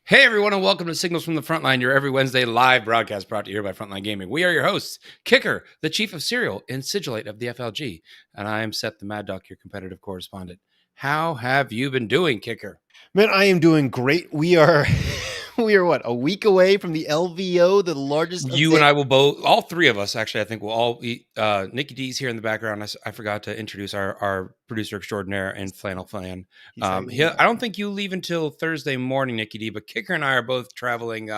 Hey everyone, and welcome to Signals from the Frontline, your every Wednesday live broadcast brought to you here by Frontline Gaming. We are your hosts, Kicker, the Chief of Serial, and Sigilite of the FLG. And I am Seth, the Mad Dok, your competitive correspondent. How have you been doing, Kicker? Man, I am doing great. We are what, a week away from the LVO, the largest You event. and I will both, all three of us, actually, I think we'll all eat. Nicky Dee's here in the background. I forgot to introduce our producer extraordinaire and flannel fan. I don't think you leave until Thursday morning, Nicky Dee, but Kicker and I are both traveling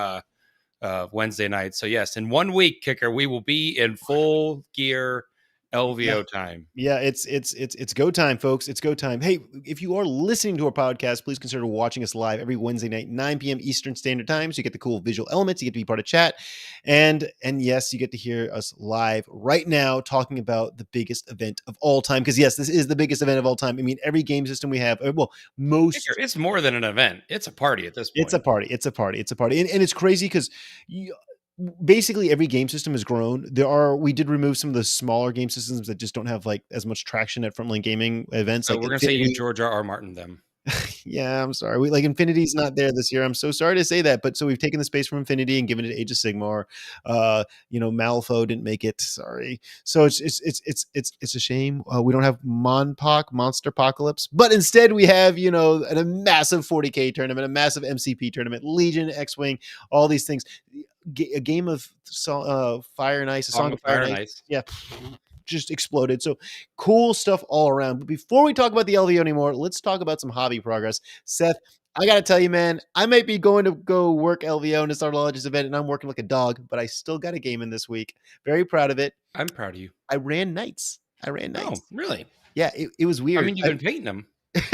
Wednesday night. So yes, in 1 week, Kicker, we will be in full gear LVO time. Yeah, it's go time, folks. It's go time. Hey, if you are listening to our podcast, please consider watching us live every Wednesday night, 9 p.m. Eastern Standard Time. So you get the cool visual elements, you get to be part of chat, and yes, you get to hear us live right now talking about the biggest event of all time. Because yes, this is the biggest event of all time. I mean, every game system we have, most. Kicker, it's more than an event. It's a party at this point. It's a party. And it's crazy because basically every game system has grown. We did remove some of the smaller game systems that just don't have like as much traction at Frontline Gaming events. So like we're going to say you George R. Martin them. Yeah, I'm sorry. Infinity's not there this year. I'm so sorry to say that, but so we've taken the space from Infinity and given it to Age of Sigmar. Malifaux didn't make it. Sorry. So it's a shame. We don't have Monster Apocalypse, but instead we have a massive 40K tournament, a massive MCP tournament, Legion, X-Wing, all these things. A game of Fire and Ice, a Song of Fire and Ice. Yeah. Just exploded. So cool stuff all around. But before we talk about the LVO anymore, let's talk about some hobby progress. Seth, I got to tell you, man, I might be going to go work LVO and it's our largest event, and I'm working like a dog, but I still got a game in this week. Very proud of it. I'm proud of you. I ran Knights. Oh, really? Yeah, it was weird. I mean, you've been painting them.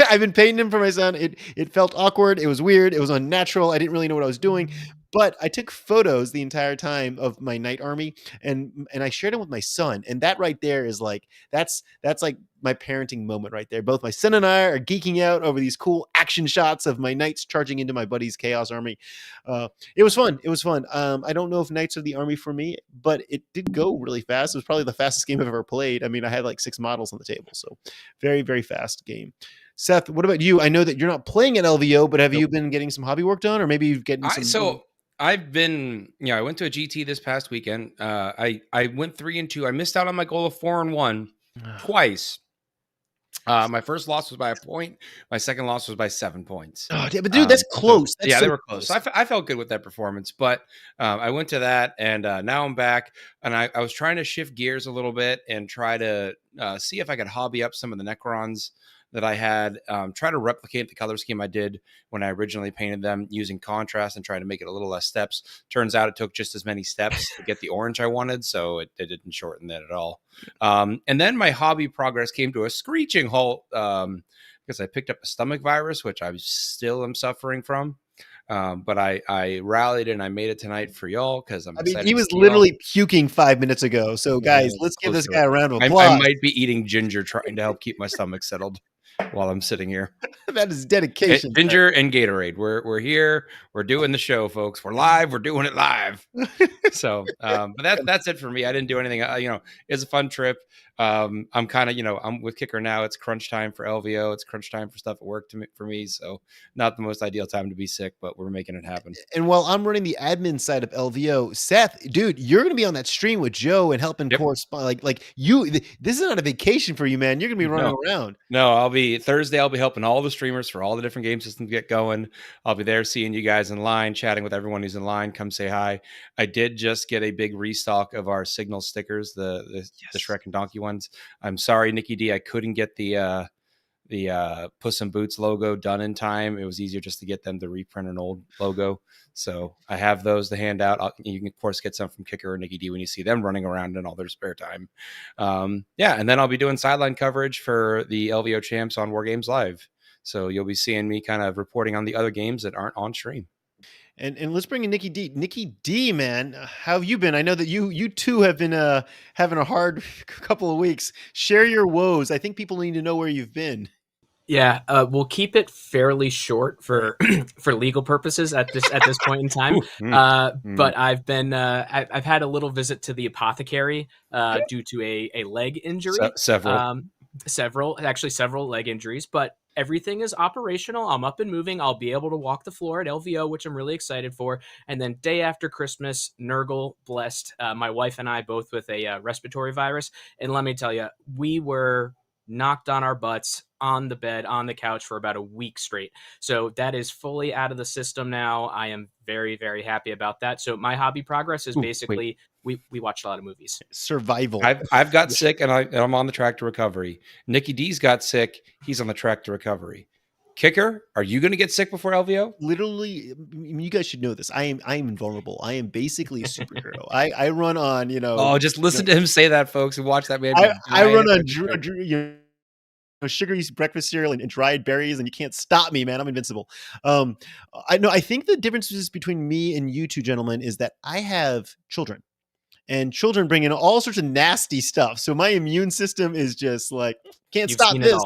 I've been painting them for my son. It felt awkward. It was weird. It was unnatural. I didn't really know what I was doing. But I took photos the entire time of my knight army, and I shared them with my son. And that right there is like that's like my parenting moment right there. Both my son and I are geeking out over these cool action shots of my knights charging into my buddy's chaos army. It was fun. I don't know if knights are the army for me, but it did go really fast. It was probably the fastest game I've ever played. I mean, I had like 6 models on the table, so very, very fast game. Seth, what about you? I know that you're not playing at LVO, but have you been getting some hobby work done, or maybe you've getting some? I've been, I went to a GT this past weekend. I went 3-2. I missed out on my goal of 4-1 twice. My first loss was by a point. My second loss was by 7 points. Oh, yeah, but dude, that's close. They were close. So I felt good with that performance, but I went to that, and now I'm back, and I was trying to shift gears a little bit and try to see if I could hobby up some of the Necrons that I had, try to replicate the color scheme I did when I originally painted them using contrast and trying to make it a little less steps. Turns out it took just as many steps to get the orange I wanted, so it didn't shorten that at all. And then my hobby progress came to a screeching halt because I picked up a stomach virus, which I still am suffering from. But I rallied and I made it tonight for y'all because he was literally puking 5 minutes ago. So guys, let's give this guy a round of applause. I might be eating ginger trying to help keep my stomach settled while I'm sitting here. That is dedication. Ginger and Gatorade. We're here. We're doing the show, folks. We're live. We're doing it live. So, but that's it for me. I didn't do anything. It's a fun trip. I'm kind of, I'm with Kicker now. It's crunch time for LVO. It's crunch time for stuff at work for me. So not the most ideal time to be sick, but we're making it happen. And while I'm running the admin side of LVO, Seth, dude, you're going to be on that stream with Joe and helping correspond. This is not a vacation for you, man. You're going to be running around. No, Thursday. I'll be helping all the streamers for all the different game systems get going. I'll be there seeing you guys in line, chatting with everyone who's in line. Come say hi. I did just get a big restock of our Signal stickers, the Shrek and Donkey ones. I'm sorry, Nicky Dee, I couldn't get the Puss in Boots logo done in time. It was easier just to get them to reprint an old logo. So I have those to hand out. You can, of course, get some from Kicker or Nicky Dee when you see them running around in all their spare time. And then I'll be doing sideline coverage for the LVO champs on War Games Live. So you'll be seeing me kind of reporting on the other games that aren't on stream. And let's bring in Nicky Dee. Nicky Dee, man, how have you been? I know that you too have been having a hard couple of weeks. Share your woes. I think people need to know where you've been. Yeah, we'll keep it fairly short for for legal purposes at this point in time. But I've been I've had a little visit to the apothecary due to a leg injury. Several. several leg injuries, but everything is operational. I'm up and moving. I'll be able to walk the floor at LVO, which I'm really excited for. And then day after Christmas, Nurgle blessed my wife and I both with a respiratory virus. And let me tell you, we were knocked on our butts on the bed, on the couch for about a week straight. So that is fully out of the system now. I am very, very happy about that. So my hobby progress is basically we watched a lot of movies. Survival. I've got sick and I'm on the track to recovery. Nicky D's got sick. He's on the track to recovery. Kicker, are you going to get sick before LVO? Literally, I mean, you guys should know this. I am invulnerable. I am basically a superhero. I run on, Oh, just listen to him say that, folks, and watch that man. I run on sugary breakfast cereal and dried berries, and you can't stop me, man. I'm invincible. I think the differences between me and you two gentlemen is that I have children. And children bring in all sorts of nasty stuff. So my immune system is just like, can't stop this.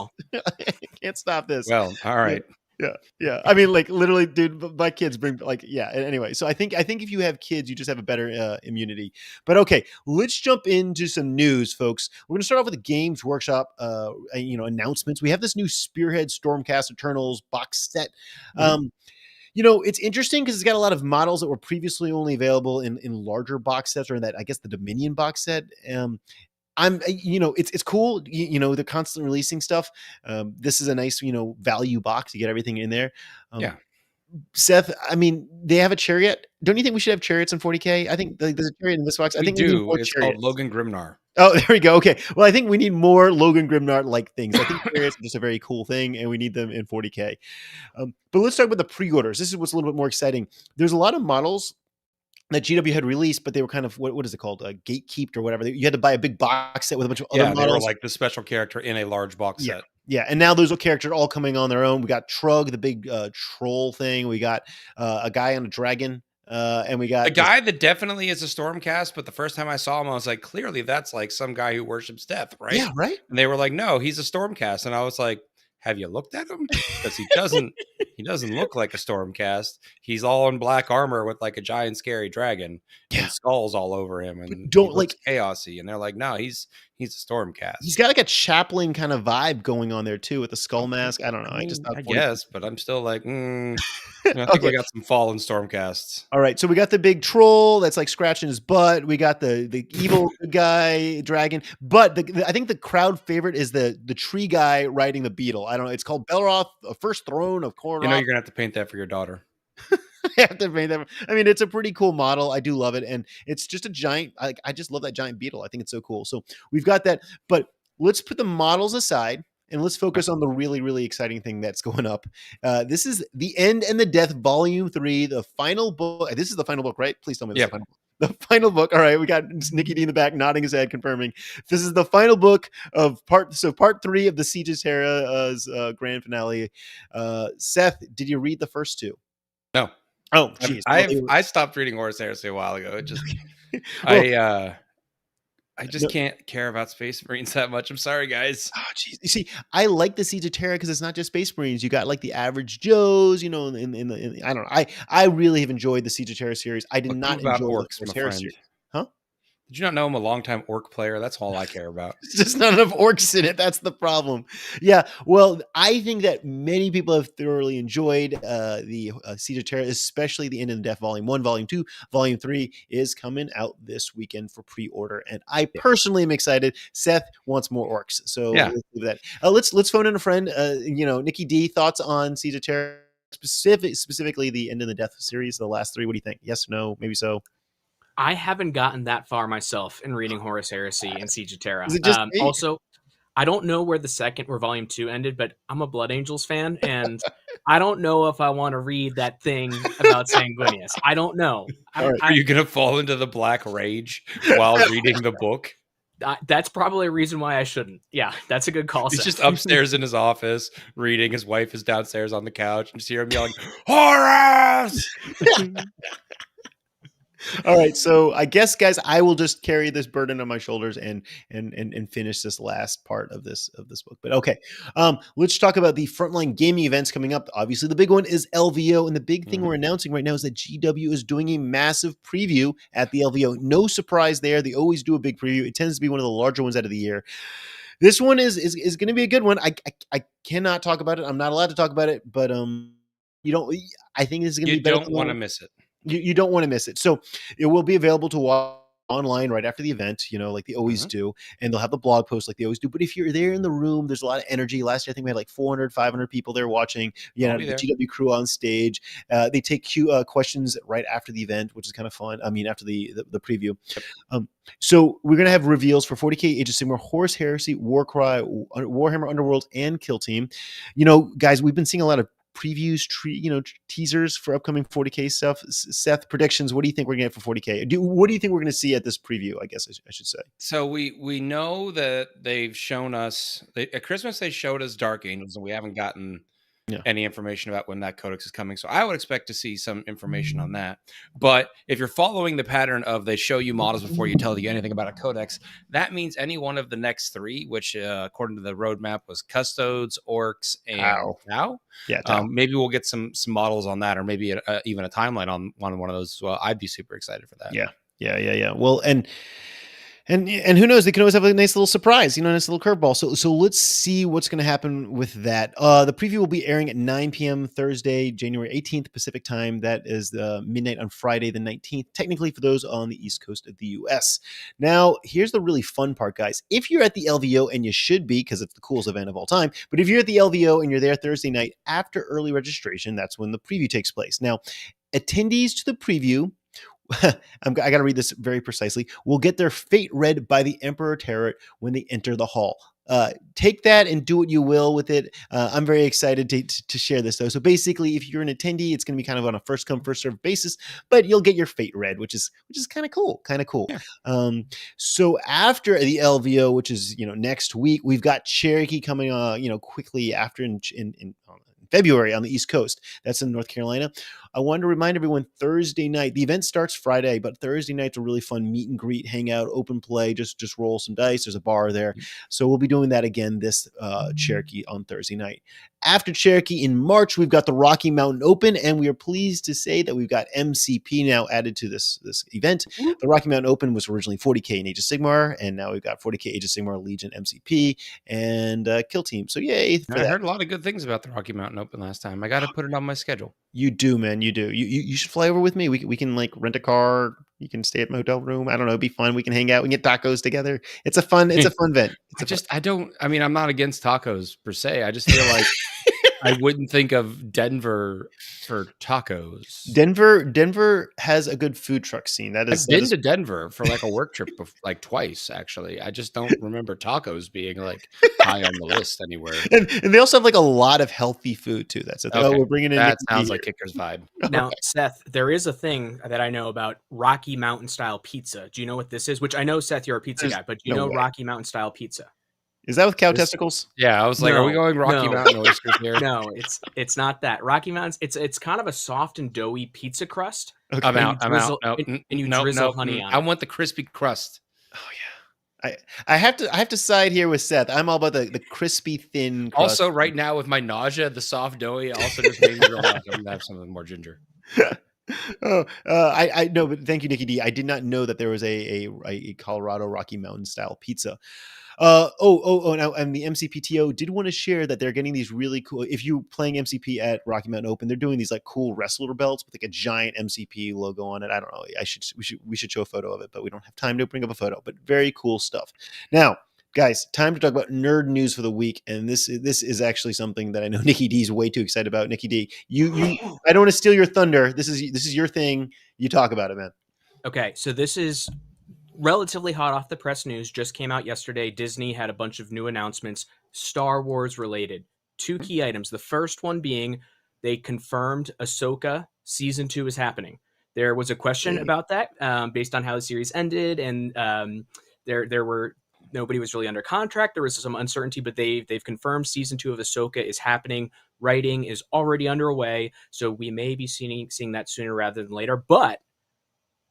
Can't stop this. Well, all right. Yeah. I mean, like literally, dude, my kids bring anyway. So I think if you have kids, you just have a better immunity. But okay, let's jump into some news, folks. We're going to start off with the Games Workshop, announcements. We have this new Spearhead Stormcast Eternals box set. It's interesting because it's got a lot of models that were previously only available in larger box sets, or in that, I guess, the Dominion box set. It's cool. They're constantly releasing stuff. This is a nice, value box. You get everything in there. Seth, I mean, they have a chariot. Don't you think we should have chariots in 40K? I think there's a chariot in this box. I think we need more it's chariots. called Logan Grimnar. Oh, there we go. Okay. Well, I think we need more Logan Grimnar-like things. I think chariots are just a very cool thing, and we need them in 40K. But let's start with the pre-orders. This is what's a little bit more exciting. There's a lot of models that GW had released, but they were kind of, what is it called? Gatekeeped or whatever. You had to buy a big box set with a bunch of other models. They were like the special character in a large box set. Yeah, and now those characters are all coming on their own. We got Trug, the big troll thing. We got a guy on a dragon. And we got a guy that definitely is a Stormcast, but the first time I saw him, I was like, clearly that's like some guy who worships death, right? Yeah, right. And they were like, no, he's a Stormcast. And I was like, have you looked at him? Because he doesn't look like a Stormcast. He's all in black armor with like a giant scary dragon and skulls all over him, and don't like chaosy. And they're like, no, he's a Stormcast. He's got like a Chaplain kind of vibe going on there too, with the skull mask. I don't know. I guess, but I'm still like, I think we got some fallen Stormcasts. All right, so we got the big troll that's like scratching his butt. We got the evil guy dragon, but I think the crowd favorite is the tree guy riding the beetle. I don't know. It's called Belroth, the first throne of Korra. You're gonna have to paint that for your daughter. I have to paint that. I mean, it's a pretty cool model. I do love it, and it's just a giant. I just love that giant beetle. I think it's so cool. So we've got that, but let's put the models aside. And let's focus on the really, really exciting thing that's going up. This is The End and the Death, Volume 3, the final book. This is the final book, right? Please tell me this is the final book. The final book. All right, we got Nicky Dee in the back nodding his head, confirming. This is the final book of part 3 of the Siege of Terra's grand finale. Seth, did you read the first two? No. Oh, geez. I stopped reading Horus Heresy a while ago. It just I just can't care about Space Marines that much. I'm sorry, guys. Oh, geez. You see, I like the Siege of Terra because it's not just Space Marines. You got like the average Joes, I don't know. I really have enjoyed the Siege of Terra series. I did not enjoy orcs, the Terra series. Huh? Did you not know I'm a longtime orc player? That's all I care about. There's just not enough orcs in it. That's the problem. Yeah. Well, I think that many people have thoroughly enjoyed the Siege of Terra, especially the End of the Death Volume 1, Volume 2. Volume 3 is coming out this weekend for pre-order, and I personally am excited. Seth wants more orcs, so let's do that. Let's phone in a friend. Nicky Dee, thoughts on Siege of Terra, specifically the End of the Death series, the last 3. What do you think? Yes, no, maybe so. I haven't gotten that far myself in reading Horus Heresy and Siege of Terra. Also, I don't know where Volume 2 ended, but I'm a Blood Angels fan, and I don't know if I want to read that thing about Sanguinius. I don't know. Are you going to fall into the black rage while reading the book? That's probably a reason why I shouldn't. Yeah, that's a good call. He's just upstairs in his office reading. His wife is downstairs on the couch, and you hear him yelling, "Horus!" All right, so I guess, guys, I will just carry this burden on my shoulders and finish this last part of this book. But okay, let's talk about the Frontline Gaming events coming up. Obviously, the big one is LVO, and the big thing we're announcing right now is that GW is doing a massive preview at the LVO. No surprise there; they always do a big preview. It tends to be one of the larger ones out of the year. This one is going to be a good one. I cannot talk about it. I'm not allowed to talk about it, but you don't. I think this is going to You be better. don't want to miss it. You don't want to miss it. So it will be available to watch online right after the event, like they always do, and they'll have the blog post like they always do. But if you're there in the room, there's a lot of energy. Last year I think we had like 400 500 people there watching. The GW crew on stage. They take questions right after the event, which is kind of fun. I mean, after the preview. So we're gonna have reveals for 40k, Age of Sigmar, Horus Heresy, Warcry, Warhammer Underworld, and Kill Team. Guys, we've been seeing a lot of previews, teasers for upcoming 40k stuff. Seth, predictions. What do you think we're gonna get for 40k? What do you think we're gonna see at this preview? I guess I should say. So we know that they've shown us at Christmas. They showed us Dark Angels, and we haven't gotten any information about when that codex is coming. So I would expect to see some information on that. But if you're following the pattern of they show you models before you tell you anything about a codex, that means any one of the next three, which according to the roadmap was Custodes, Orcs, and Tau. Yeah, Tau. Maybe we'll get some models on that, or maybe even a timeline on one of those as well. I'd be super excited for that. Yeah. Well, and who knows? They can always have a nice little surprise, a nice little curveball. So let's see what's going to happen with that. The preview will be airing at 9 p.m. Thursday, January 18th Pacific time. That is midnight on Friday the 19th, technically for those on the East Coast of the U.S. Now, here's the really fun part, guys. If you're at the LVO, and you should be because it's the coolest event of all time, but if you're at the LVO and you're there Thursday night after early registration, that's when the preview takes place. Now, attendees to the preview, I got to read this very precisely, will get their fate read by the Emperor Tarot when they enter the hall. Take that and do what you will with it. I'm very excited to share this, though. So basically, if you're an attendee, it's going to be kind of on a first come, first served basis, but you'll get your fate read, which is kind of cool. Yeah. So after the LVO, which is next week, we've got Cherokee coming quickly after in February on the East Coast. That's in North Carolina. I wanted to remind everyone, Thursday night, the event starts Friday, but Thursday night's a really fun meet and greet, hangout, open play, just roll some dice. There's a bar there. So we'll be doing that again this Cherokee on Thursday night. After Cherokee in March, we've got the Rocky Mountain Open, and we are pleased to say that we've got MCP now added to this event. The Rocky Mountain Open was originally 40k in Age of Sigmar, and now we've got 40k Age of Sigmar, Legion, MCP, and Kill Team. So yay for that. I heard a lot of good things about the Rocky Mountain Open last time. I got to put it on my schedule. You do, man. You do. You should fly over with me. We can like rent a car. You can stay at my hotel room. I don't know. It'd be fun. We can hang out. We can get tacos together. It's a fun event. I'm not against tacos per se. I just feel like I wouldn't think of Denver for tacos. Denver has a good food truck scene. I've been to Denver for like a work trip like twice, actually. I just don't remember tacos being like high on the list anywhere. And they also have like a lot of healthy food too. That's we're bringing in. That sounds like Kicker's vibe. Now, Seth, there is a thing that I know about Rocky Mountain style pizza. Do you know what this is? Which I know, Seth, you're a pizza guy, but do you know Rocky Mountain style pizza? Is that with cow testicles? Yeah, I was like, are we going Rocky Mountain oysters here? No, it's not that. Rocky Mountains, it's kind of a soft and doughy pizza crust. Okay. I'm out. And you drizzle honey on it. I want the crispy crust. Oh yeah. I have to side here with Seth. I'm all about the crispy thin crust. Also, right now with my nausea, the soft doughy also just made me realize I'm gonna have something more ginger. I know, but thank you, Nicky Dee. I did not know that there was a Colorado Rocky Mountain style pizza. Now, and the MCPTO did want to share that they're getting these really cool. If you're playing MCP at Rocky Mountain Open, they're doing these like cool wrestler belts with like a giant MCP logo on it. I don't know. We should show a photo of it, but we don't have time to bring up a photo. But very cool stuff. Now, guys, time to talk about nerd news for the week, and this is actually something that I know Nicky D's way too excited about. Nicky Dee, I don't want to steal your thunder. This is your thing. You talk about it, man. Okay, so this is relatively hot off the press news. Just came out yesterday. Disney had a bunch of new announcements, Star Wars related. 2 key items. The first one being they confirmed Ahsoka season 2 is happening. There was a question about that based on how the series ended, and nobody was really under contract. There was some uncertainty, but they've confirmed season 2 of Ahsoka is happening. Writing is already underway, so we may be seeing that sooner rather than later. But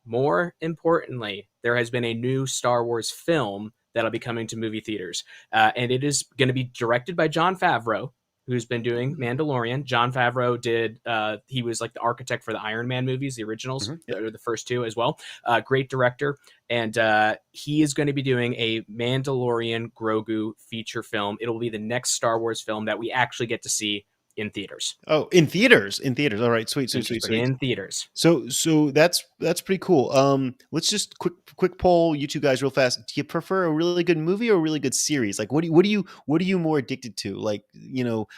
more importantly, there has been a new Star Wars film that'll be coming to movie theaters, and it is going to be directed by Jon Favreau. who's been doing Mandalorian. Jon Favreau did. He was like the architect for the Iron Man movies, the originals, the first two as well. Great director, and he is going to be doing a Mandalorian Grogu feature film. It'll be the next Star Wars film that we actually get to see in theaters. Oh, in theaters. All right, sweet. In theaters. So that's pretty cool. Let's just quick poll you two guys real fast. Do you prefer a really good movie or a really good series? Like, what are you more addicted to? Like,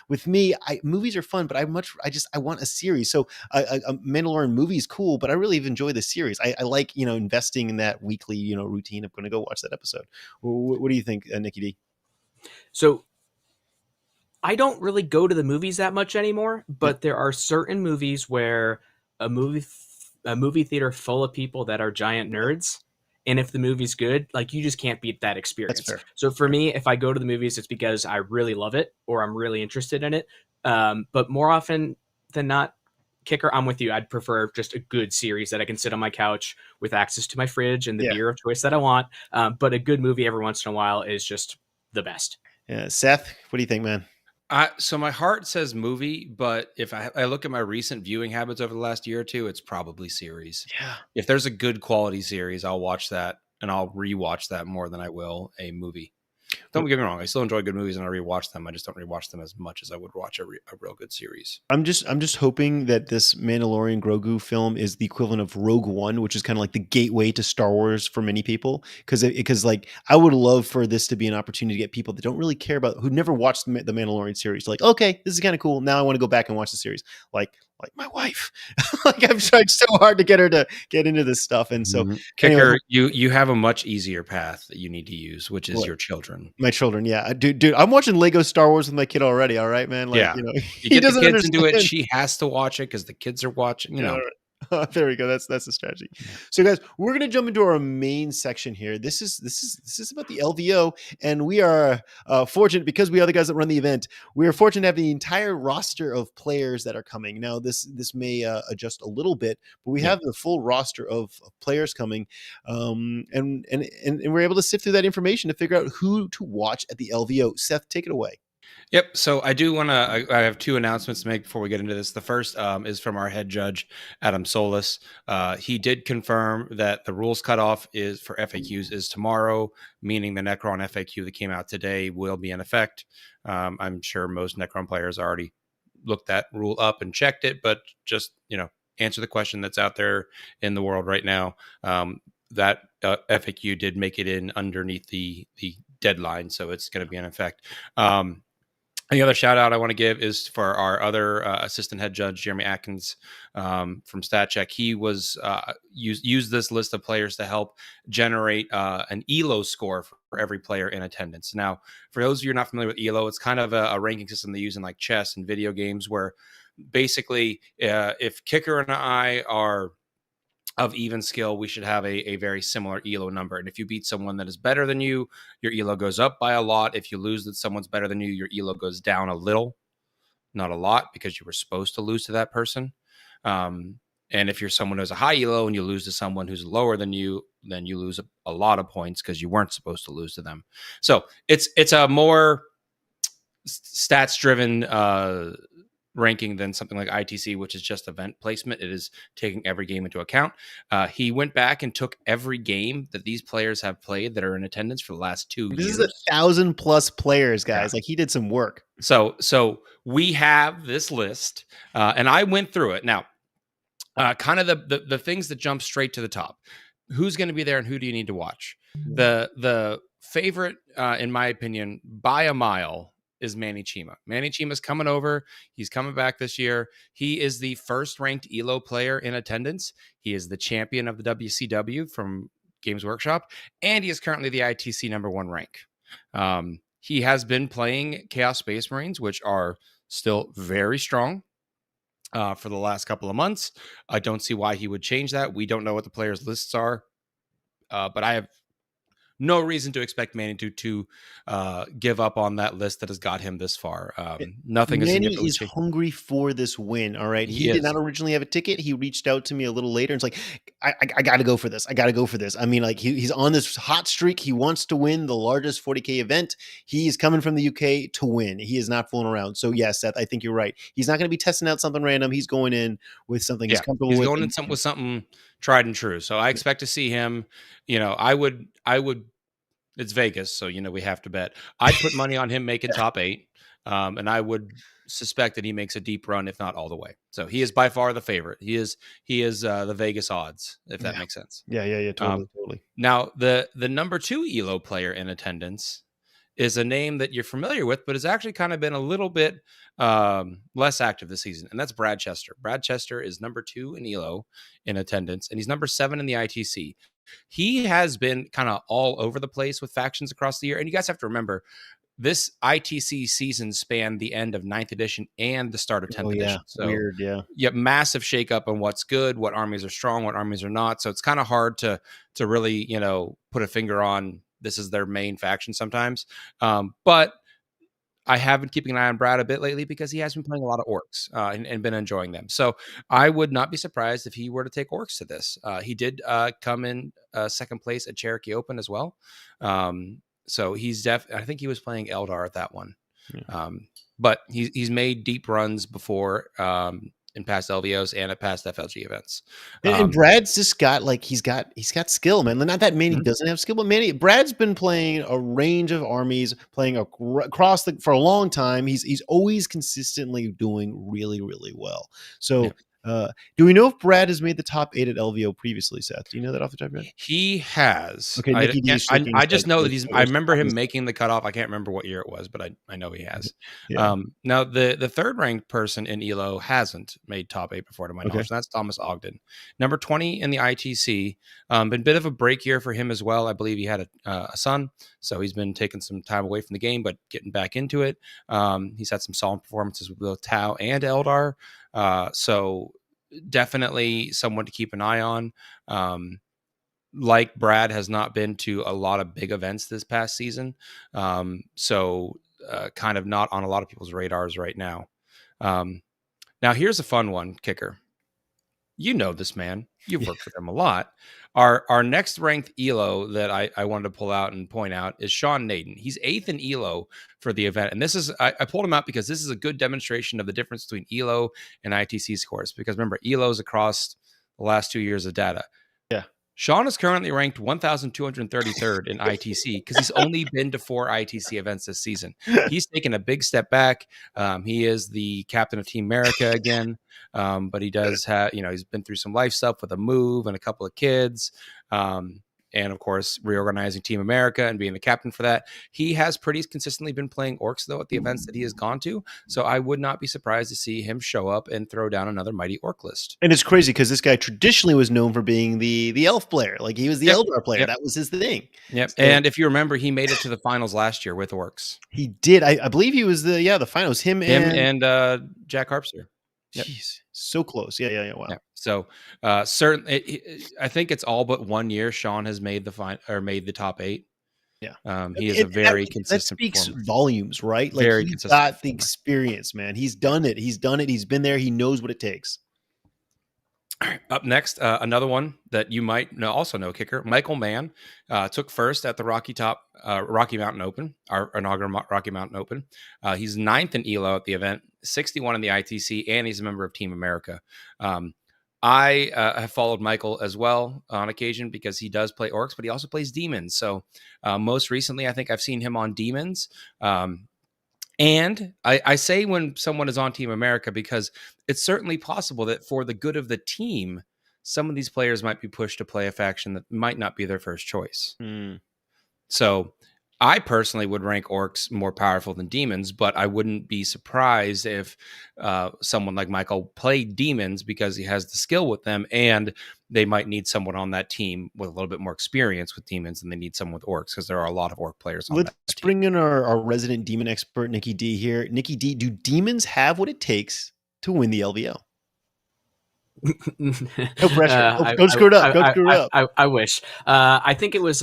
with me, movies are fun, but I want a series. So a Mandalorian movie is cool, but I really enjoy the series. I like investing in that weekly routine of going to go watch that episode. What do you think, Nicky Dee? So I don't really go to the movies that much anymore, but there are certain movies where a movie theater full of people that are giant nerds, and if the movie's good, like, you just can't beat that experience. That's fair. So for me, if I go to the movies, it's because I really love it or I'm really interested in it. But more often than not, Kicker, I'm with you. I'd prefer just a good series that I can sit on my couch with access to my fridge and the beer of choice that I want. But a good movie every once in a while is just the best. Yeah, Seth, what do you think, man? So my heart says movie, but if I look at my recent viewing habits over the last year or two, it's probably series. Yeah. If there's a good quality series, I'll watch that, and I'll rewatch that more than I will a movie. Don't get me wrong, I still enjoy good movies and I rewatch them. I just don't rewatch them as much as I would watch a real good series. I'm just hoping that this Mandalorian Grogu film is the equivalent of Rogue One, which is kind of like the gateway to Star Wars for many people. Because like, I would love for this to be an opportunity to get people that don't really care about, who never watched the Mandalorian series, like, okay, this is kind of cool. Now I want to go back and watch the series. Like my wife. Like, I've tried so hard to get her to get into this stuff. And so Kicker, you have a much easier path that you need to use, which is your children. My children, yeah. Dude, I'm watching Lego Star Wars with my kid already, all right, man? Like, you he get doesn't the kids understand. into it, she has to watch it because the kids are watching, There we go. That's the strategy. So, guys, we're gonna jump into our main section here. This is about the LVO, and we are fortunate, because we are the guys that run the event. We are fortunate to have the entire roster of players that are coming. Now, this may adjust a little bit, but we have the full roster of players coming, and we're able to sift through that information to figure out who to watch at the LVO. Seth, take it away. Yep. So I do want to. I have two announcements to make before we get into this. The first is from our head judge, Adam Solis. He did confirm that the rules cutoff is for FAQs is tomorrow, meaning the Necron FAQ that came out today will be in effect. I'm sure most Necron players already looked that rule up and checked it, but just answer the question that's out there in the world right now. That FAQ did make it in underneath the deadline, so it's going to be in effect. The other shout out I want to give is for our other assistant head judge, Jeremy Atkins, from StatCheck. He was used this list of players to help generate an ELO score for every player in attendance. Now, for those of you who are not familiar with ELO, it's kind of a ranking system they use in like chess and video games, where basically if Kicker and I are of even skill, we should have a very similar ELO number. And if you beat someone that is better than you, your ELO goes up by a lot. If you lose that someone's better than you, your ELO goes down a little, not a lot, because you were supposed to lose to that person. And if you're someone who has a high ELO and you lose to someone who's lower than you, then you lose a lot of points because you weren't supposed to lose to them. So it's a more stats driven ranking than something like ITC, which is just event placement. It is taking every game into account. He went back and took every game that these players have played that are in attendance for the last 2 years. This is 1,000+ players, guys. Like, he did some work. So we have this list, and I went through it. Now, kind of the things that jump straight to the top. Who's going to be there and who do you need to watch? The favorite, in my opinion, by a mile, is Manny Chima. Manny Chima's coming over. He's coming back this year. He is the first ranked ELO player in attendance. He is the champion of the WCW from Games Workshop, and he is currently the ITC #1 rank. He has been playing Chaos Space Marines, which are still very strong for the last couple of months. I don't see why he would change that. We don't know what the players' lists are, but I have no reason to expect Manny to give up on that list that has got him this far. Nothing is Manny significantly is changed. hungry for this win. All right. He He did is. not originally have a ticket. He reached out to me a little later and it's like, I got to go for this. I got to go for this. I mean, like he's on this hot streak. He wants to win the largest 40K event. He is coming from the UK to win. He is not fooling around. So yes, Seth, I think you're right. He's not going to be testing out something random. He's going in with something he's comfortable he's with. going in with something tried and true. So I expect to see him, I would, it's Vegas. So, we have to bet. I'd put money on him making top 8. And I would suspect that he makes a deep run, if not all the way. So he is by far the favorite. He is the Vegas odds, if that makes sense. Yeah. Totally. Now the number 2 ELO player in attendance is a name that you're familiar with, but has actually kind of been a little bit less active this season, and that's Brad Chester. Brad Chester is number 2 in ELO in attendance, and he's number 7 in the ITC. He has been kind of all over the place with factions across the year, and you guys have to remember, this ITC season spanned the end of 9th edition and the start of 10th edition. So weird, yeah. Massive shakeup on what's good, what armies are strong, what armies are not. So it's kind of hard to really, put a finger on this is their main faction sometimes. But I have been keeping an eye on Brad a bit lately because he has been playing a lot of orcs and been enjoying them. So I would not be surprised if he were to take orcs to this. He did come in second place at Cherokee Open as well. So he's I think he was playing Eldar at that one. Yeah. But he's made deep runs before in past LVOs and at past FLG events. And Brad's just got he's got skill, man. Not that Manny doesn't have skill, but Brad's been playing a range of armies, playing across for a long time. He's always consistently doing really, really well. So. Yeah. Do we know if Brad has made the top 8 at LVO previously, Seth? Do you know that off the top of your head? He has. Okay, Nicky Dee I just know that I remember him making the cutoff. I can't remember what year it was, but I know he has. Yeah. Now, the third ranked person in ELO hasn't made top 8 before, to my knowledge, and that's Thomas Ogden. Number 20 in the ITC. Been a bit of a break year for him as well. I believe he had a son, so he's been taking some time away from the game, but getting back into it. He's had some solid performances with both Tau and Eldar. So definitely someone to keep an eye on. Like Brad has not been to a lot of big events this past season. So kind of not on a lot of people's radars right now. Now here's a fun one, Kicker. You know this man. You've worked with him a lot. Our next ranked ELO that I wanted to pull out and point out is Sean Naden. He's 8th in ELO for the event. And this is, I pulled him out because this is a good demonstration of the difference between ELO and ITC scores. Because remember, ELO's across the last 2 years of data. Yeah. Sean is currently ranked 1,233rd in ITC because he's only been to 4 ITC events this season. He's taken a big step back. He is the captain of Team America again, but he does have, he's been through some life stuff with a move and a couple of kids. And of course, reorganizing Team America and being the captain for that. He has pretty consistently been playing orcs, though, at the events that he has gone to. So I would not be surprised to see him show up and throw down another mighty orc list. And it's crazy because this guy traditionally was known for being the elf player. Like he was the Eldar player. That was his thing. Yep. So, and if you remember, he made it to the finals last year with orcs. He did. I believe he was the finals. Him and Jack Harpster. Yep. Jeez, so close. Yeah. Wow. Yeah. So certainly, I think it's all but 1 year Sean has made the top 8. Yeah. He is a very consistent. That speaks volumes, right? Like very he's consistent. Got the experience, man. He's done it. He's been there. He knows what it takes. All right. Up next, another one that you might also know, Kicker. Michael Mann took first at the Rocky Mountain Open, our inaugural Rocky Mountain Open. He's 9th in ELO at the event, 61 in the ITC, and he's a member of Team America. I have followed Michael as well on occasion because he does play orcs, but he also plays demons. So most recently, I think I've seen him on demons. And I say when someone is on Team America because it's certainly possible that for the good of the team, some of these players might be pushed to play a faction that might not be their first choice. So I personally would rank orcs more powerful than demons, but I wouldn't be surprised if someone like Michael played demons because he has the skill with them, and they might need someone on that team with a little bit more experience with demons than they need someone with orcs because there are a lot of orc players on that team. Let's bring in our resident demon expert, Nicky Dee here. Nicky Dee, do demons have what it takes to win the LVO? No pressure. Don't screw it up. Don't screw it up. I wish. I think it was...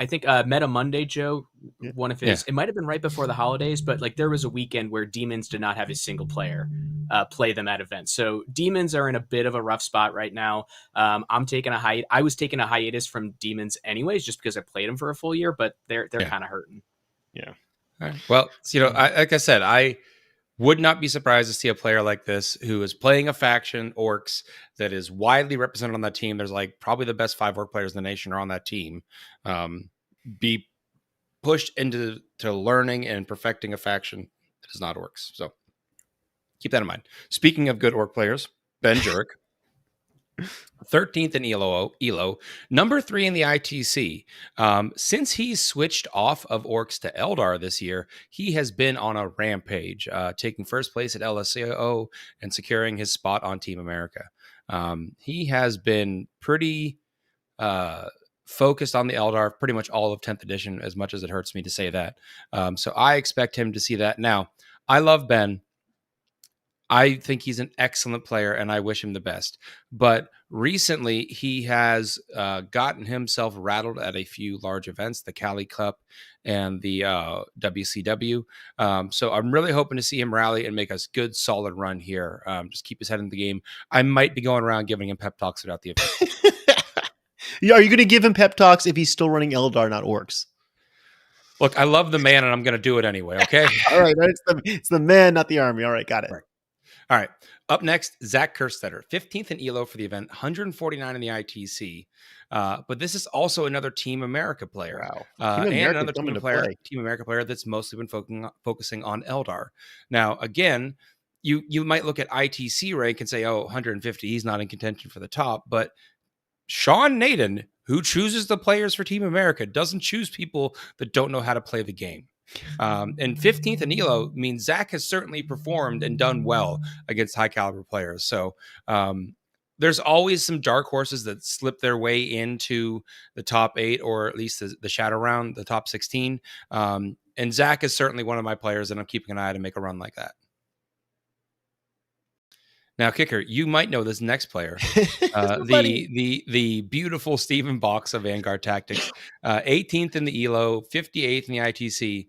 I think Meta Monday, Joe, one of his, it might have been right before the holidays, but like there was a weekend where Demons did not have a single player play them at events. So Demons are in a bit of a rough spot right now. I'm taking I was taking a hiatus from Demons anyways, just because I played them for a full year, but they're kind of hurting. Yeah. All right. Well, like I said, I would not be surprised to see a player like this who is playing a faction, Orcs, that is widely represented on that team. There's like probably the best 5 Orc players in the nation are on that team. Be pushed into learning and perfecting a faction that is not Orcs. So keep that in mind. Speaking of good Orc players, Ben Jurek, 13th in ELO, number 3 in the ITC. Since he's switched off of Orcs to Eldar this year, he has been on a rampage, taking first place at LSO and securing his spot on Team America. He has been pretty focused on the Eldar pretty much all of 10th edition, as much as it hurts me to say that. So I expect him to see that. Now, I love Ben. I think he's an excellent player, and I wish him the best. But recently, he has gotten himself rattled at a few large events, the Cali Cup and the WCW. So I'm really hoping to see him rally and make a good, solid run here. Just keep his head in the game. I might be going around giving him pep talks throughout the event. Are you going to give him pep talks if he's still running Eldar, not Orcs? Look, I love the man, and I'm going to do it anyway, okay? All right. It's the man, not the army. All right, got it. Right. All right. Up next, Zach Kerstetter, 15th in ELO for the event, 149 in the ITC. But this is also another Team America player. Wow. And another Team America player that's mostly been focusing on Eldar. Now, again, you might look at ITC rank and say, 150, he's not in contention for the top. But Sean Naden, who chooses the players for Team America, doesn't choose people that don't know how to play the game. And 15th in ELO means Zach has certainly performed and done well against high caliber players. So there's always some dark horses that slip their way into the top 8, or at least the shadow round, the top 16. And Zach is certainly one of my players, and I'm keeping an eye to make a run like that. Now, Kicker, you might know this next player, the beautiful Stephen Box of Vanguard Tactics, 18th in the ELO, 58th in the ITC.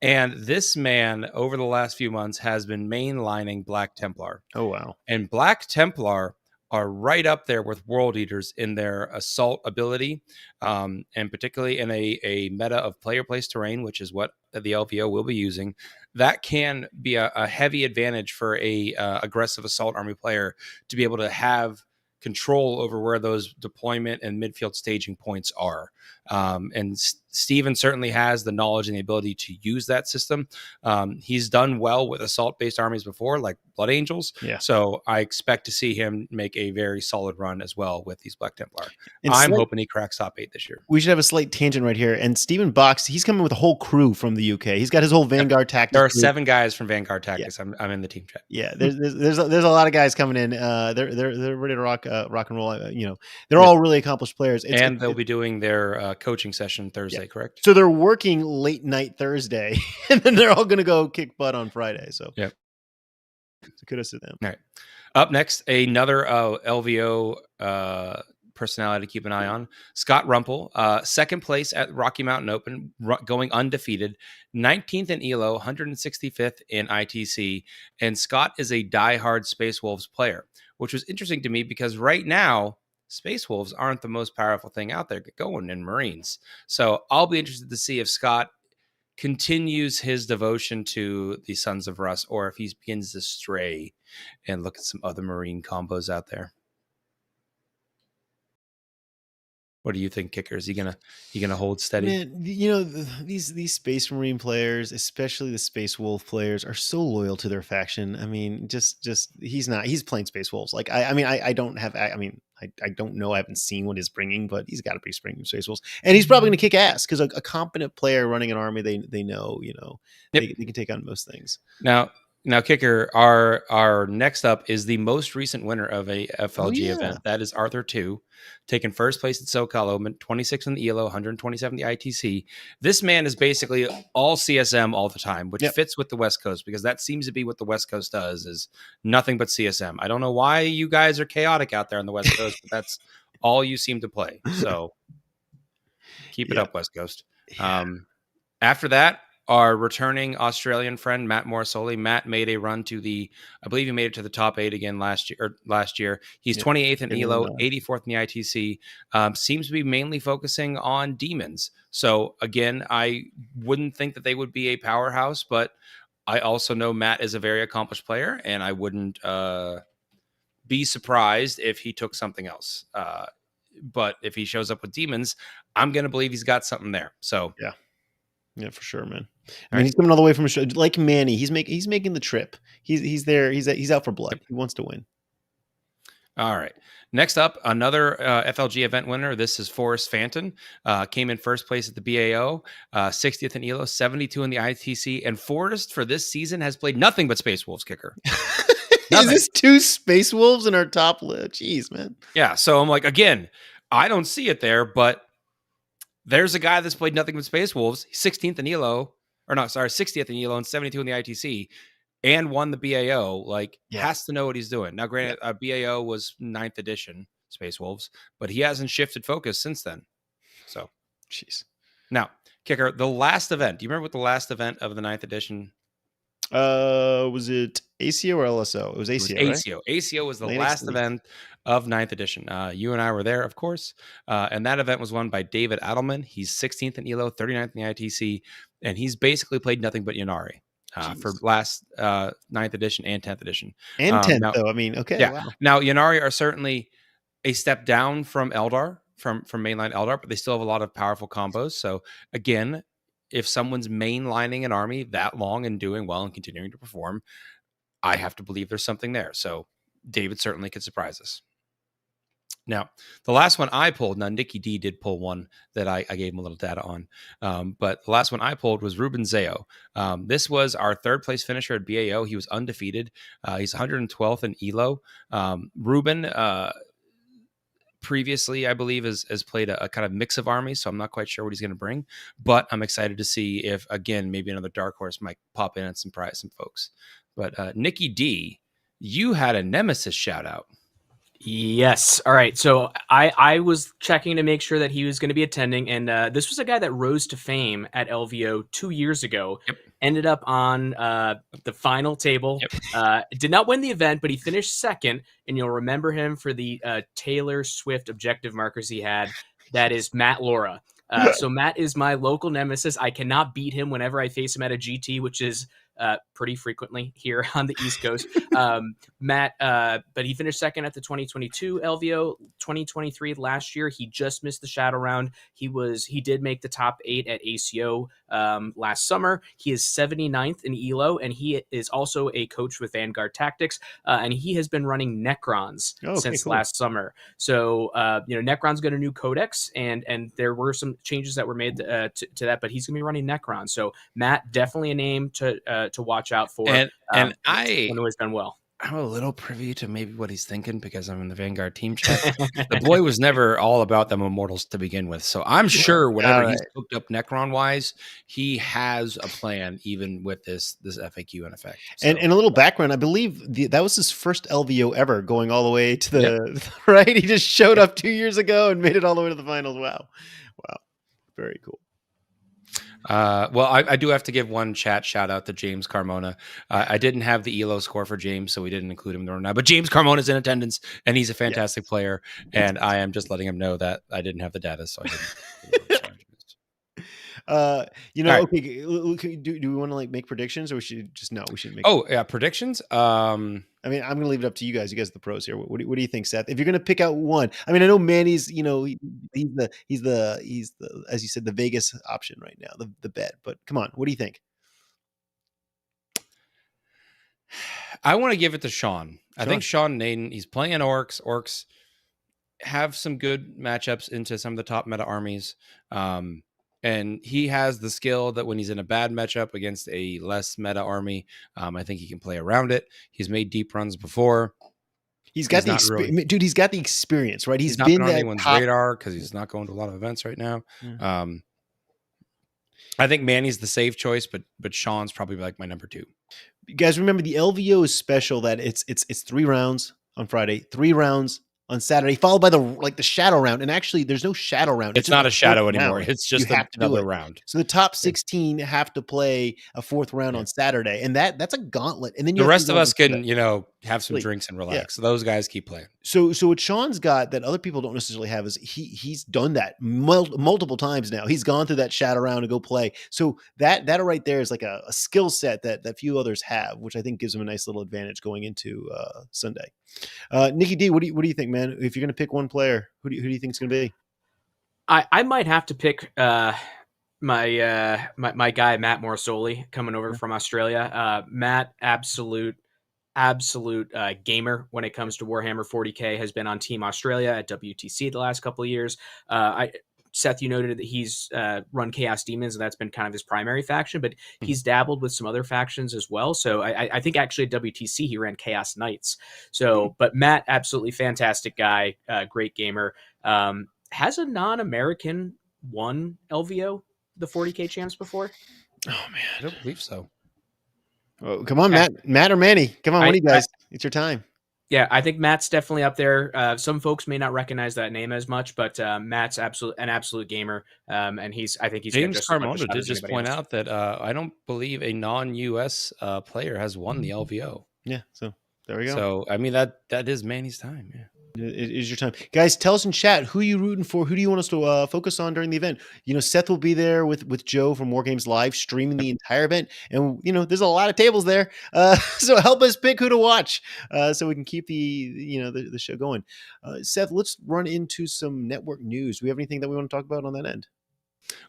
And this man, over the last few months, has been mainlining Black Templar. Oh, wow. And Black Templar are right up there with World Eaters in their assault ability, and particularly in a meta of player place terrain, which is what the LVO will be using. That can be a heavy advantage for a aggressive assault army player to be able to have control over where those deployment and midfield staging points are. And Steven certainly has the knowledge and the ability to use that system. He's done well with assault-based armies before, like Blood Angels. Yeah. So I expect to see him make a very solid run as well with these Black Templar. I'm hoping he cracks top 8 this year. We should have a slight tangent right here. And Stephen Box, he's coming with a whole crew from the UK. He's got his whole Vanguard Tactics. There are 7 guys from Vanguard Tactics. Yeah. I'm in the team chat. Yeah, there's a lot of guys coming in. They're ready to rock and roll. They're all really accomplished players. They'll be doing their coaching session Thursday, correct? So they're working late night Thursday, and then they're all going to go kick butt on Friday. So yeah. So kudos to them. All right. Up next, another LVO personality to keep an eye on. Scott Rumpel, 2nd place at Rocky Mountain Open, going undefeated. 19th in ELO, 165th in ITC. And Scott is a diehard Space Wolves player, which was interesting to me because right now, Space Wolves aren't the most powerful thing out there going in Marines. So I'll be interested to see if Scott continues his devotion to the Sons of Rust, or if he begins to stray and look at some other Marine combos out there. What do you think, Kicker? Is he gonna hold steady? Man, these Space Marine players, especially the Space Wolf players, are so loyal to their faction. I mean, just he's playing Space Wolves. Like I don't know. I haven't seen what he's bringing, but he's got to be bringing Space Wolves, and he's probably going to kick ass because a competent player running an army, they know, they can take on most things. Now, Kicker, our next up is the most recent winner of a FLG event. That is Arthur 2, taking first place at SoCal Open, 26 in the ELO, 127 in the ITC. This man is basically all CSM all the time, which fits with the West Coast, because that seems to be what the West Coast does, is nothing but CSM. I don't know why you guys are chaotic out there on the West Coast, but that's all you seem to play. So Keep it up, West Coast. After that, our returning Australian friend, Matt Morrisoli. Matt made a run to I believe he made it to the top 8 again last year. He's 28th in ELO, 84th in the ITC. Seems to be mainly focusing on demons. So again, I wouldn't think that they would be a powerhouse, but I also know Matt is a very accomplished player, and I wouldn't be surprised if he took something else. But if he shows up with demons, I'm going to believe he's got something there. So yeah, for sure, man. I mean, he's coming all the way from a show like Manny. He's making the trip. He's there. He's out for blood. He wants to win. All right. Next up, another FLG event winner. This is Forrest Fanton. Came in first place at the BAO, 60th in ELO, 72 in the ITC. And Forrest for this season has played nothing but Space Wolves kicker. Is this 2 Space Wolves in our top list? Jeez, man. Yeah. So I'm like, again, I don't see it there, but there's a guy that's played nothing but Space Wolves, 16th in ELO, 60th in ELO and 72 in the ITC, and won the BAO. Like, has to know what he's doing. Now, granted, BAO was 9th edition Space Wolves, but he hasn't shifted focus since then. So, jeez. Now, kicker, the last event. Do you remember what the last event of the 9th edition? Was it ACO or LSO? It was ACO. It was ACO. Right? ACO was the last event of 9th edition. You and I were there, of course. And that event was won by David Adelman. He's 16th in ELO, 39th in the ITC, and he's basically played nothing but Ynnari for last 9th edition and 10th edition. And 10th, though. I mean, okay. Yeah. Wow. Now, Ynnari are certainly a step down from Eldar, from mainline Eldar, but they still have a lot of powerful combos. So, again, if someone's mainlining an army that long and doing well and continuing to perform, I have to believe there's something there. So David certainly could surprise us. Now, the last one I pulled, now Nicky Dee did pull one that I gave him a little data on, but the last one I pulled was Ruben Zeo. This was our 3rd place finisher at BAO. He was undefeated. He's 112th in ELO. Ruben, previously, I believe, has played a kind of mix of armies, so I'm not quite sure what he's going to bring, but I'm excited to see if, again, maybe another dark horse might pop in and surprise some folks. But Nicky Dee, you had a Nemesis shout out. Yes. All right. So I was checking to make sure that he was going to be attending, and this was a guy that rose to fame at LVO 2 years ago. Yep. Ended up on the final table. Yep. Did not win the event, but he finished 2nd, and you'll remember him for the Taylor Swift objective markers he had. That is Matt Laura. So Matt is my local nemesis. I cannot beat him whenever I face him at a GT, which is pretty frequently here on the East Coast. Matt, but he finished 2nd at the 2022 LVO. 2023 last year, he just missed the shadow round. He did make the top 8 at ACO last summer. He is 79th in ELO, and he is also a coach with Vanguard Tactics, and he has been running Necrons since last summer. So Necrons got a new codex, and there were some changes that were made to that, but he's going to be running Necron. So Matt, definitely a name to watch out for. And I know he's done well. I'm a little privy to maybe what he's thinking because I'm in the Vanguard team chat. The boy was never all about them Immortals to begin with. So I'm sure whatever he's hooked up Necron wise, he has a plan even with this FAQ in effect. So. And a little background, I believe that was his first LVO ever, going all the way to the right. He just showed up 2 years ago and made it all the way to the finals. Wow. Very cool. Well, I do have to give one chat shout out to James Carmona. I didn't have the ELO score for James, so we didn't include him in the rundown. But James Carmona is in attendance, and he's a fantastic player. And I am just letting him know that I didn't have the data, so I didn't. Right. Okay. Do we want to make predictions, or we should just we should make? Oh yeah, predictions. I mean, I'm going to leave it up to you guys. You guys are the pros here. What do you think, Seth? If you're going to pick out one, I mean, I know Manny's, he's the as you said, the Vegas option right now, the bet. But come on, what do you think? I want to give it to Sean. I think Sean Naden, he's playing Orcs. Orcs have some good matchups into some of the top meta armies. And he has the skill that when he's in a bad matchup against a less meta army, I think he can play around it. He's made deep runs before. He's got the experience, dude. He's got the experience, right? He's not been on anyone's radar because he's not going to a lot of events right now. Mm-hmm. I think Manny's the safe choice, but Sean's probably like my number 2. You guys remember the LVO is special that it's 3 rounds on Friday, 3 rounds on Saturday, followed by the shadow round. And actually, there's no shadow round. It's just not a shadow fourth anymore. round. It's You just have to do another it. round. So the top 16 have to play a fourth round Yeah. on Saturday, and that's a gauntlet. And then The you have rest to of go us on Sunday. can, you know, have some Sleep. drinks and Yeah. relax. So those guys keep playing. So what Sean's got that other people don't necessarily have is he's done that multiple times now. He's gone through that shadow round to go play. So that right there is like a skill set that few others have, which I think gives him a nice little advantage going into Sunday. Nicky Dee, what do you think, man? If you're going to pick one player, who do you think it's going to be? I might have to pick my guy Matt Morsoli coming over from Australia. Matt, absolute gamer when it comes to Warhammer 40K, has been on Team Australia at WTC the last couple of years. Seth, you noted that he's run Chaos Demons, and that's been kind of his primary faction, but he's dabbled with some other factions as well. So I think actually at WTC he ran Chaos Knights. So, but Matt, absolutely fantastic guy, great gamer. Has a non-American won LVO, the 40K champs before? Oh man, I don't believe so. Oh, come on, Matt or Manny. Come on, one of you guys. It's your time. Yeah, I think Matt's definitely up there. Some folks may not recognize that name as much, but Matt's an absolute gamer, and I think he's James just as much a Carmondo shot did as just anybody point else. out that I don't believe a non-US player has won the LVO. Yeah, so there we go. So I mean that is Manny's time. Yeah. It is your time, guys. Tell us in chat, who are you rooting for? Who do you want us to focus on during the event? You know, Seth will be there with Joe from War Games Live streaming the entire event, and you know there's a lot of tables there, so help us pick who to watch, so we can keep the show going. Seth, let's run into some network news. Do we have anything that we want to talk about on that end?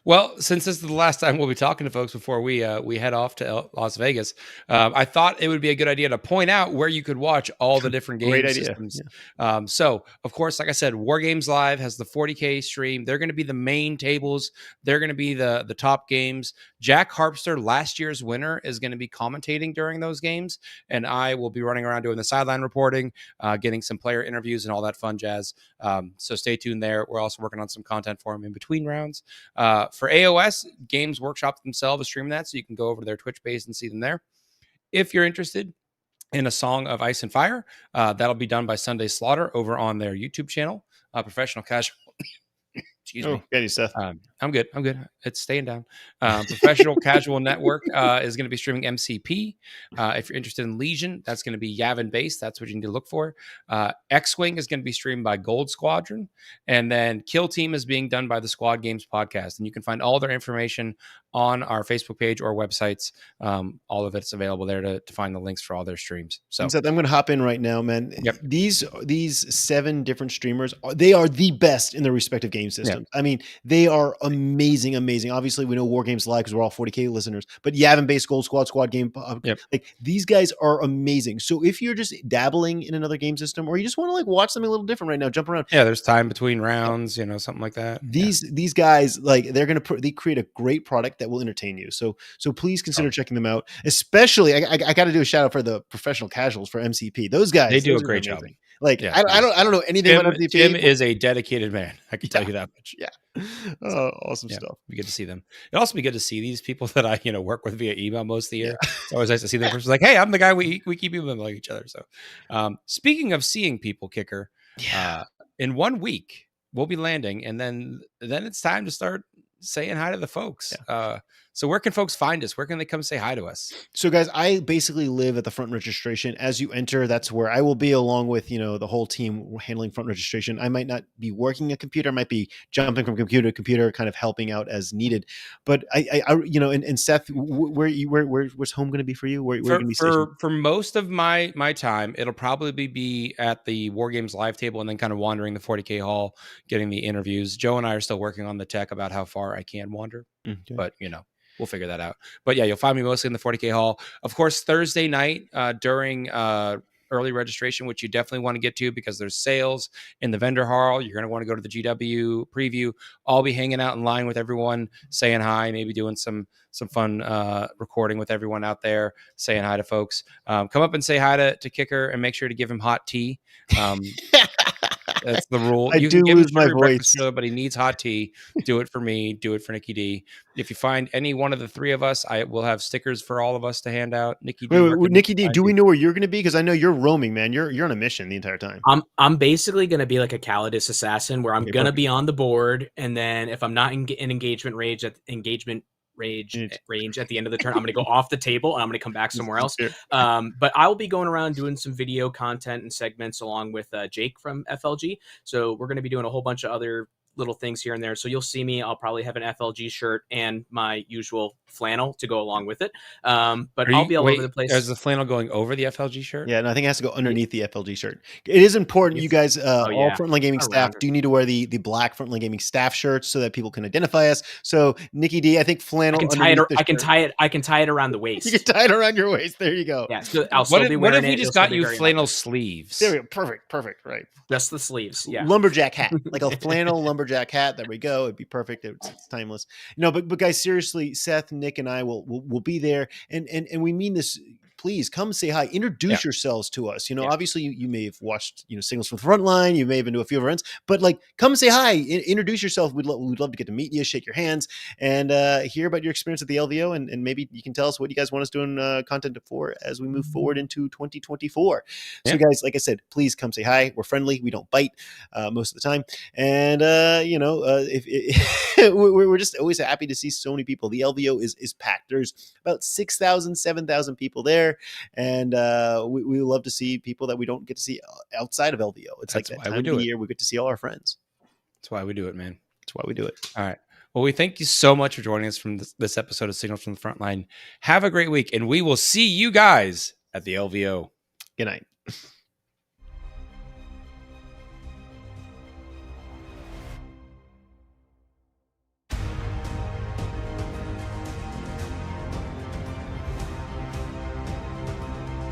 Well, since this is the last time we'll be talking to folks before we head off to Las Vegas, I thought it would be a good idea to point out where you could watch all the different game systems. Yeah. So, of course, like I said, War Games Live has the 40K stream. They're going to be the main tables. They're going to be the top games. Jack Harpster, last year's winner, is going to be commentating during those games, and I will be running around doing the sideline reporting, getting some player interviews and all that fun jazz. So stay tuned there. We're also working on some content for them in between rounds. For AOS, Games Workshop themselves is streaming that, so you can go over to their Twitch page and see them there. If you're interested in a Song of Ice and Fire, that'll be done by Sunday Slaughter over on their YouTube channel, Professional Casual. Excuse me. Get you, Seth. I'm good. It's staying down. Professional Casual Network is going to be streaming MCP. If you're interested in Legion, that's going to be Yavin Base. That's what you need to look for. X-Wing is going to be streamed by Gold Squadron. And then Kill Team is being done by the Squad Games podcast. And you can find all their information on our Facebook page or websites. All of it's available there to find the links for all their streams. So Seth, I'm going to hop in right now, man. Yep. These 7 different streamers, they are the best in their respective game systems. Yep. I mean, they are amazing. Obviously, we know War Games Live because we're all 40K listeners, but Yavin Base, Gold Squad Game, like these guys are amazing. So if you're just dabbling in another game system, or you just want to like watch something a little different right now, jump around. Yeah, there's time between rounds, something like that. These guys, like they create a great product that will entertain you. So please consider checking them out. Especially, I got to do a shout out for the Professional Casuals for MCP. Those guys, they do a great job. Like I don't know anything about MCP. Jim is a dedicated man. I can tell you that much. Yeah. Oh, awesome stuff. We get to see them. It'd also be good to see these people that I work with via email most of the year. It's always nice to see them. Person's like, hey, I'm the guy we keep emailing each other. So, speaking of seeing people, Kicker, in 1 week we'll be landing, and then it's time to start saying hi to the folks. So where can folks find us? Where can they come say hi to us? So guys, I basically live at the front registration. As you enter, that's where I will be, along with, the whole team handling front registration. I might not be working a computer. I might be jumping from computer to computer, kind of helping out as needed. But I and Seth, where's home going to be for you? Where are you going to be stationed? For most of my time, it'll probably be at the War Games Live table, and then kind of wandering the 40K hall, getting the interviews. Joe and I are still working on the tech about how far I can wander, but we'll figure that out. But yeah, you'll find me mostly in the 40K hall. Of course, Thursday night during early registration, which you definitely want to get to because there's sales in the vendor hall. You're going to want to go to the GW preview. I'll be hanging out in line with everyone, saying hi, maybe doing some fun recording with everyone out there, saying hi to folks. Come up and say hi to Kicker, and make sure to give him hot tea. That's the rule. I You do can give him lose my sugary breakfast voice. cereal, but he needs hot tea. Do it for me. Do it for Nicky Dee. If you find any one of the three of us, I will have stickers for all of us to hand out. Nicky Dee, Wait, Nicky D, do we know where you're going to be? Because I know you're roaming, man. You're on a mission the entire time. I'm basically going to be like a Kalozdi assassin, where I'm going to perfect. be on the board, and then if I'm not in engagement range at range at the end of the turn, I'm going to go off the table and I'm going to come back somewhere else. But I will be going around doing some video content and segments along with Jake from FLG. So we're going to be doing a whole bunch of other little things here and there. So you'll see me. I'll probably have an FLG shirt and my usual flannel to go along with it. But I'll be all over the place. Is the flannel going over the FLG shirt? Yeah, and I think it has to go underneath the FLG shirt. It is important, you guys, all Frontline Gaming staff do need to wear the black Frontline Gaming staff shirts so that people can identify us. So Nicky D, I think flannel. I can tie it around the waist. You can tie it around your waist. There you go. Yeah. So I'll still be wearing it. What if we just got you flannel sleeves? There we go. Perfect. Right. Just the sleeves. Yeah. Lumberjack hat, like a flannel lumberjack hat. There we go. It'd be perfect. It's timeless. But guys, seriously, Seth, Nick, and I will be there, and we mean this. Please come say hi. Introduce yourselves to us. Obviously you may have watched, Signals from the Frontline. You may have been to a few events, but come say hi. Introduce yourself. We'd love to get to meet you, shake your hands, and hear about your experience at the LVO. And maybe you can tell us what you guys want us doing content for as we move forward into 2024. So guys, like I said, please come say hi. We're friendly. We don't bite most of the time. And, we're just always happy to see so many people. The LVO is packed. There's about 6,000, 7,000 people there. And we love to see people that we don't get to see outside of LVO. It's like that time of the year we get to see all our friends. That's why we do it, man. That's why we do it. All right. Well, we thank you so much for joining us from this episode of Signals from the Frontline. Have a great week, and we will see you guys at the LVO. Good night.